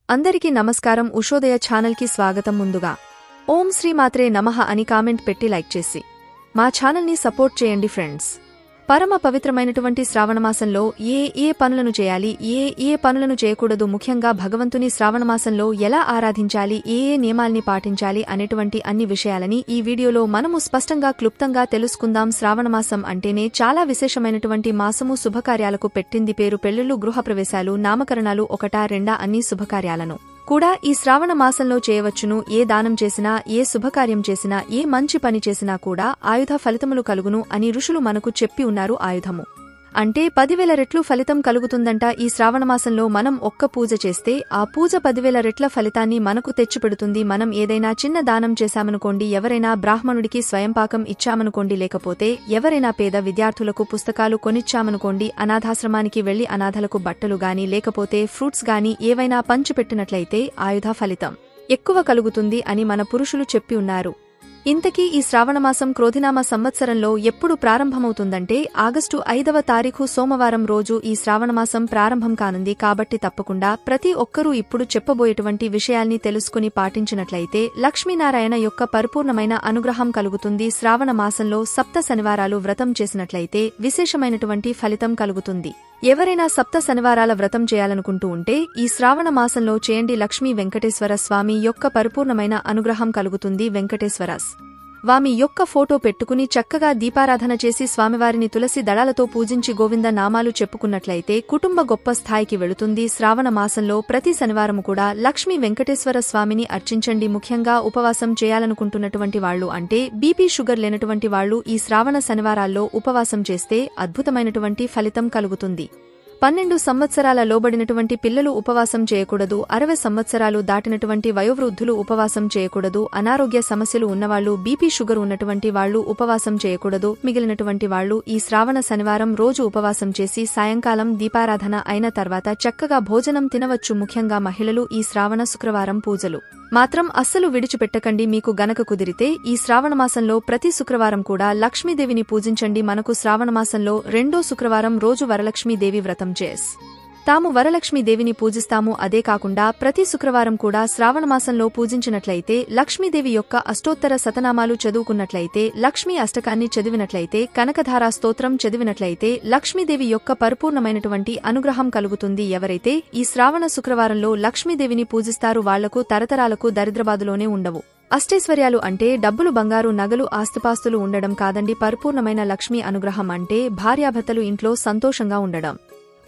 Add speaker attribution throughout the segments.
Speaker 1: అందరికీ నమస్కారం. ఉషోదయ ఛానల్ కి స్వాగతం. ముందుగా ఓం శ్రీ మాత్రే నమః అని కామెంట్ పెట్టి లైక్ చేసి మా ఛానల్ ని సపోర్ట్ చేయండి ఫ్రెండ్స్. పరమ పవిత్రమైనటువంటి శ్రావణమాసంలో ఏ పనులను చేయాలి, ఏ పనులను చేయకూడదు, ముఖ్యంగా భగవంతుని శ్రావణమాసంలో ఎలా ఆరాధించాలి, ఏ నియమాల్ని పాటించాలి అనేటువంటి అన్ని విషయాలని ఈ వీడియోలో మనము స్పష్టంగా క్లుప్తంగా తెలుసుకుందాం. శ్రావణమాసం అంటేనే చాలా విశేషమైనటువంటి మాసము. శుభకార్యాలకు పెట్టింది పేరు. పెళ్లిళ్లు, గృహప్రవేశాలు, నామకరణాలు ఒకటా రెండా అన్ని శుభకార్యాలను కూడా ఈ శ్రావణ మాసంలో చేయవచ్చును. ఏ దానం చేసినా, ఏ శుభకార్యం చేసినా, ఏ మంచి పని చేసినా కూడా ఆయుధ ఫలితములు కలుగును అని ఋషులు మనకు చెప్పి ఉన్నారు. ఆయుధము అంటే 10,000 రెట్లు ఫలితం కలుగుతుందంట. ఈ శ్రావణమాసంలో మనం ఒక్క పూజ చేస్తే ఆ పూజ 10,000 రెట్ల ఫలితాన్ని మనకు తెచ్చిపెడుతుంది. మనం ఏదైనా చిన్న దానం చేశామనుకోండి, ఎవరైనా బ్రాహ్మణుడికి స్వయంపాకం ఇచ్చామనుకోండి, లేకపోతే ఎవరైనా పేద విద్యార్థులకు పుస్తకాలు కొనిచ్చామనుకోండి, అనాథాశ్రమానికి వెళ్లి అనాథలకు బట్టలు గాని లేకపోతే ఫ్రూట్స్ గాని ఏవైనా పంచిపెట్టినట్లయితే ఆయుధ ఫలితం ఎక్కువ కలుగుతుంది అని మన పురుషులు చెప్పి ఉన్నారు. ఇంతకీ ఈ శ్రావణమాసం క్రోధినామ సంవత్సరంలో ఎప్పుడు ప్రారంభమవుతుందంటే ఆగస్టు 5వ తారీఖు సోమవారం రోజు ఈ శ్రావణమాసం ప్రారంభం కానుంది. కాబట్టి తప్పకుండా ప్రతి ఒక్కరూ ఇప్పుడు చెప్పబోయేటువంటి విషయాల్ని తెలుసుకుని పాటించినట్లయితే లక్ష్మీనారాయణ యొక్క పరిపూర్ణమైన అనుగ్రహం కలుగుతుంది. శ్రావణ మాసంలో సప్త శనివారాలు వ్రతం చేసినట్లయితే విశేషమైనటువంటి ఫలితం కలుగుతుంది. ఎవరైనా సప్త శనివారాల వ్రతం చేయాలనుకుంటూ ఉంటే ఈ శ్రావణ మాసంలో చేయండి. లక్ష్మీ వెంకటేశ్వర స్వామి యొక్క పరిపూర్ణమైన అనుగ్రహం కలుగుతుంది. వెంకటేశ్వర స్వామి యొక్క ఫోటో పెట్టుకుని చక్కగా దీపారాధన చేసి స్వామివారిని తులసి దళాలతో పూజించి గోవింద నామాలు చెప్పుకున్నట్లయితే కుటుంబ గొప్ప స్థాయికి వెళుతుంది. శ్రావణ మాసంలో ప్రతి శనివారము కూడా లక్ష్మీ వెంకటేశ్వర స్వామిని అర్చించండి. ముఖ్యంగా ఉపవాసం చేయాలనుకుంటున్నటువంటి వాళ్లు, అంటే బీపీ షుగర్ లేనటువంటి వాళ్లు ఈ శ్రావణ శనివారాల్లో ఉపవాసం చేస్తే అద్భుతమైనటువంటి ఫలితం కలుగుతుంది. 12 సంవత్సరాల లోబడినటువంటి పిల్లలు ఉపవాసం చేయకూడదు. 60 సంవత్సరాలు దాటినటువంటి వయోవృద్ధులు ఉపవాసం చేయకూడదు. అనారోగ్య సమస్యలు ఉన్నవాళ్లు, బీపీ షుగర్ ఉన్నటువంటి వాళ్లు ఉపవాసం చేయకూడదు. మిగిలినటువంటి వాళ్లు ఈ శ్రావణ శనివారం రోజు ఉపవాసం చేసి సాయంకాలం దీపారాధన అయిన తర్వాత చక్కగా భోజనం తినవచ్చు. ముఖ్యంగా మహిళలు ఈ శ్రావణ శుక్రవారం పూజలు మాత్రం అస్సలు విడిచిపెట్టకండి. మీకు గనక కుదిరితే ఈ శ్రావణమాసంలో ప్రతి శుక్రవారం కూడా లక్ష్మీదేవిని పూజించండి. మనకు శ్రావణమాసంలో రెండో శుక్రవారం రోజు వరలక్ష్మీదేవి వ్రతం తాము వరలక్ష్మీదేవిని పూజిస్తాము. అదే కాకుండా ప్రతి శుక్రవారం కూడా శ్రావణమాసంలో పూజించినట్లయితే లక్ష్మీదేవి యొక్క అష్టోత్తర శతనామాలు చదువుకున్నట్లయితే, లక్ష్మీ అష్టకాన్ని చదివినట్లయితే, కనకధారా స్తోత్రం చదివినట్లయితే లక్ష్మీదేవి యొక్క పరిపూర్ణమైనటువంటి అనుగ్రహం కలుగుతుంది. ఎవరైతే ఈ శ్రావణ శుక్రవారంలో లక్ష్మీదేవిని పూజిస్తారో వాళ్లకు తరతరాలకు దరిద్రబాధలోనే ఉండవు. అష్టైశ్వర్యాలు అంటే డబ్బులు, బంగారు, నగలు, ఆస్తిపాస్తులు ఉండడం కాదండి. పరిపూర్ణమైన లక్ష్మీ అనుగ్రహం అంటే భార్యాభర్తలు ఇంట్లో సంతోషంగా ఉండడం.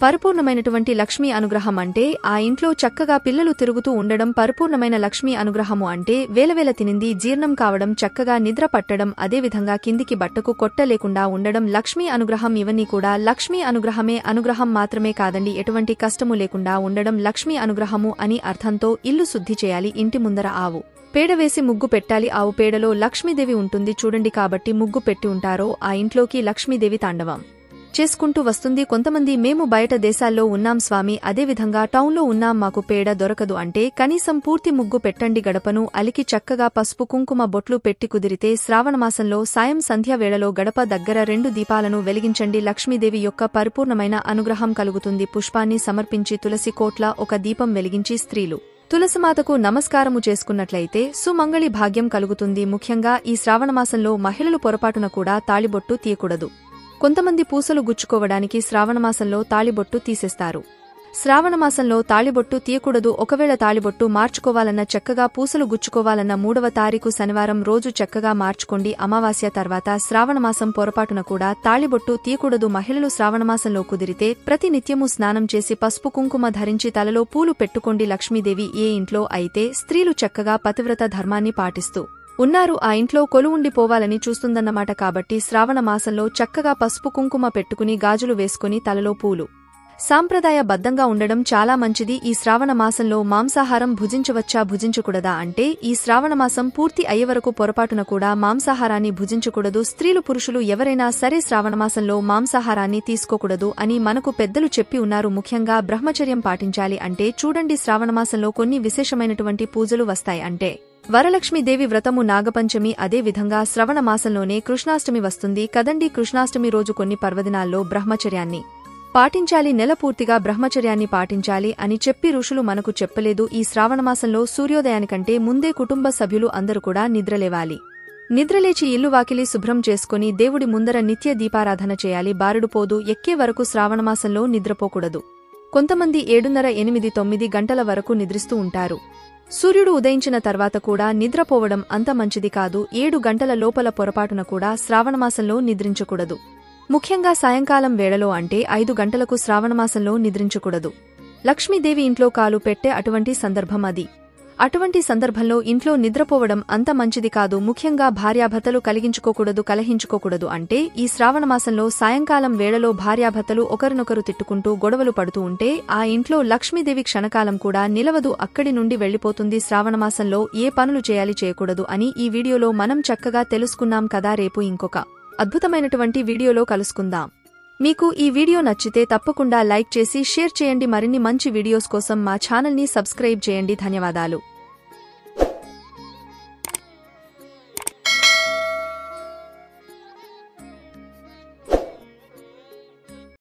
Speaker 1: పరిపూర్ణమైనటువంటి లక్ష్మీ అనుగ్రహం అంటే ఆ ఇంట్లో చక్కగా పిల్లలు తిరుగుతూ ఉండడం. పరిపూర్ణమైన లక్ష్మీ అనుగ్రహము అంటే వేలవేల తినింది జీర్ణం కావడం, చక్కగా నిద్ర పట్టడం, అదేవిధంగా కిందికి బట్టకు కొట్ట లేకుండా ఉండడం లక్ష్మీ అనుగ్రహం. ఇవన్నీ కూడా లక్ష్మీ అనుగ్రహమే. అనుగ్రహం మాత్రమే కాదండి, ఎటువంటి కష్టము లేకుండా ఉండడం లక్ష్మీ అనుగ్రహము అని అర్థంతో ఇల్లు శుద్ధి చేయాలి. ఇంటి ముందర ఆవు పేడ వేసి ముగ్గు పెట్టాలి. ఆవు పేడలో లక్ష్మీదేవి ఉంటుంది చూడండి. కాబట్టి ముగ్గు పెట్టి ఉంటారో ఆ ఇంట్లోకి లక్ష్మీదేవి తాండవం చేసుకుంటూ వస్తుంది. కొంతమంది మేము బయట దేశాల్లో ఉన్నాం స్వామి, అదేవిధంగా టౌన్లో ఉన్నాం, మాకు పేడ దొరకదు అంటే కనీసం పూర్తి ముగ్గు పెట్టండి. గడపను అలికి చక్కగా పసుపు కుంకుమ బొట్లు పెట్టి కుదిరితే శ్రావణమాసంలో సాయం సంధ్యా వేళలో గడప దగ్గర 2 దీపాలను వెలిగించండి. లక్ష్మీదేవి యొక్క పరిపూర్ణమైన అనుగ్రహం కలుగుతుంది. పుష్పాన్ని సమర్పించి తులసి కోట్ల ఒక దీపం వెలిగించి స్త్రీలు తులసిమాతకు నమస్కారము చేసుకున్నట్లయితే సుమంగళి భాగ్యం కలుగుతుంది. ముఖ్యంగా ఈ శ్రావణమాసంలో మహిళలు పొరపాటున కూడా తాళిబొట్టు తీయకూడదు. కొంతమంది పూసలు గుచ్చుకోవడానికి శ్రావణమాసంలో తాళిబొట్టు తీసేస్తారు. శ్రావణమాసంలో తాళిబొట్టు తీయకూడదు. ఒకవేళ తాళిబొట్టు మార్చుకోవాలన్న, చక్కగా పూసలు గుచ్చుకోవాలన్న 3వ తారీఖు శనివారం రోజు చక్కగా మార్చుకోండి. అమావాస్య తర్వాత శ్రావణమాసం పొరపాటున కూడా తాళిబొట్టు తీయకూడదు. మహిళలు శ్రావణమాసంలో కుదిరితే ప్రతి నిత్యము స్నానం చేసి పసుపు కుంకుమ ధరించి తలలో పూలు పెట్టుకోండి. లక్ష్మీదేవి ఏ ఇంట్లో అయితే స్త్రీలు చక్కగా పతివ్రత ధర్మాన్ని పాటిస్తూ ఉన్నారు ఆ ఇంట్లో కొలువుండిపోవాలని చూస్తుందన్నమాట. కాబట్టి శ్రావణ మాసంలో చక్కగా పసుపు కుంకుమ పెట్టుకుని గాజులు వేసుకుని తలలో పూలు సాంప్రదాయ బద్దంగా ఉండడం చాలా మంచిది. ఈ శ్రావణ మాసంలో మాంసాహారం భుజించవచ్చా, భుజించకూడదా అంటే ఈ శ్రావణమాసం పూర్తి అయ్యేవరకు పొరపాటున కూడా మాంసాహారాన్ని భుజించకూడదు. స్త్రీలు, పురుషులు ఎవరైనా సరే శ్రావణమాసంలో మాంసాహారాన్ని తీసుకోకూడదు అని మనకు పెద్దలు చెప్పి ఉన్నారు. ముఖ్యంగా బ్రహ్మచర్యం పాటించాలి. అంటే చూడండి, శ్రావణమాసంలో కొన్ని విశేషమైనటువంటి పూజలు వస్తాయి. అంటే వరలక్ష్మీదేవి వ్రతము, నాగపంచమి, అదే విధంగా శ్రవణ మాసంలోనే కృష్ణాష్టమి వస్తుంది కదండి. కృష్ణాష్టమి రోజు కొన్ని పర్వదినాల్లో బ్రహ్మచర్యాన్ని పాటించాలి, నెల పూర్తిగా బ్రహ్మచర్యాన్ని పాటించాలి అని చెప్పి ఋషులు మనకు చెప్పలేదు. ఈ శ్రావణమాసంలో సూర్యోదయానికంటే ముందే కుటుంబ సభ్యులు అందరూ కూడా నిద్రలేవాలి. నిద్రలేచి ఇల్లు వాకిలి శుభ్రం చేసుకుని దేవుడి ముందర నిత్య దీపారాధన చేయాలి. బారుడు పోదు ఎక్కే వరకు శ్రావణమాసంలో నిద్రపోకూడదు. కొంతమంది 7:30, 8, 9 గంటల వరకు నిద్రిస్తూ ఉంటారు. సూర్యుడు ఉదయించిన తర్వాత కూడా నిద్రపోవడం అంత మంచిది కాదు. 7 గంటల లోపల పొరపాటున కూడా శ్రావణమాసంలో నిద్రించకూడదు. ముఖ్యంగా సాయంకాలం వేళలో అంటే 5 గంటలకు శ్రావణమాసంలో నిద్రించకూడదు. లక్ష్మీదేవి ఇంట్లో కాలు పెట్టే అటువంటి సందర్భం అది. అటువంటి సందర్భంలో ఇంట్లో నిద్రపోవడం అంత మంచిది కాదు. ముఖ్యంగా భార్యాభర్తలు కలహించుకోకూడదు. అంటే ఈ శ్రావణమాసంలో సాయంకాలం వేళలో భార్యాభర్తలు ఒకరినొకరు తిట్టుకుంటూ గొడవలు పడుతూ ఉంటే ఆ ఇంట్లో లక్ష్మీదేవి క్షణకాలం కూడా నిలవదు, అక్కడి నుండి వెళ్లిపోతుంది. శ్రావణమాసంలో ఏ పనులు చేయకూడదు అని ఈ వీడియోలో మనం చక్కగా తెలుసుకున్నాం కదా. రేపు ఇంకొక అద్భుతమైనటువంటి వీడియోలో కలుసుకుందాం. మీకు ఈ వీడియో నచ్చితే తప్పకుండా లైక్ చేసి షేర్ చేయండి. మరిన్ని మంచి వీడియోస్ కోసం మా ఛానల్ని సబ్స్క్రైబ్ చేయండి. ధన్యవాదాలు.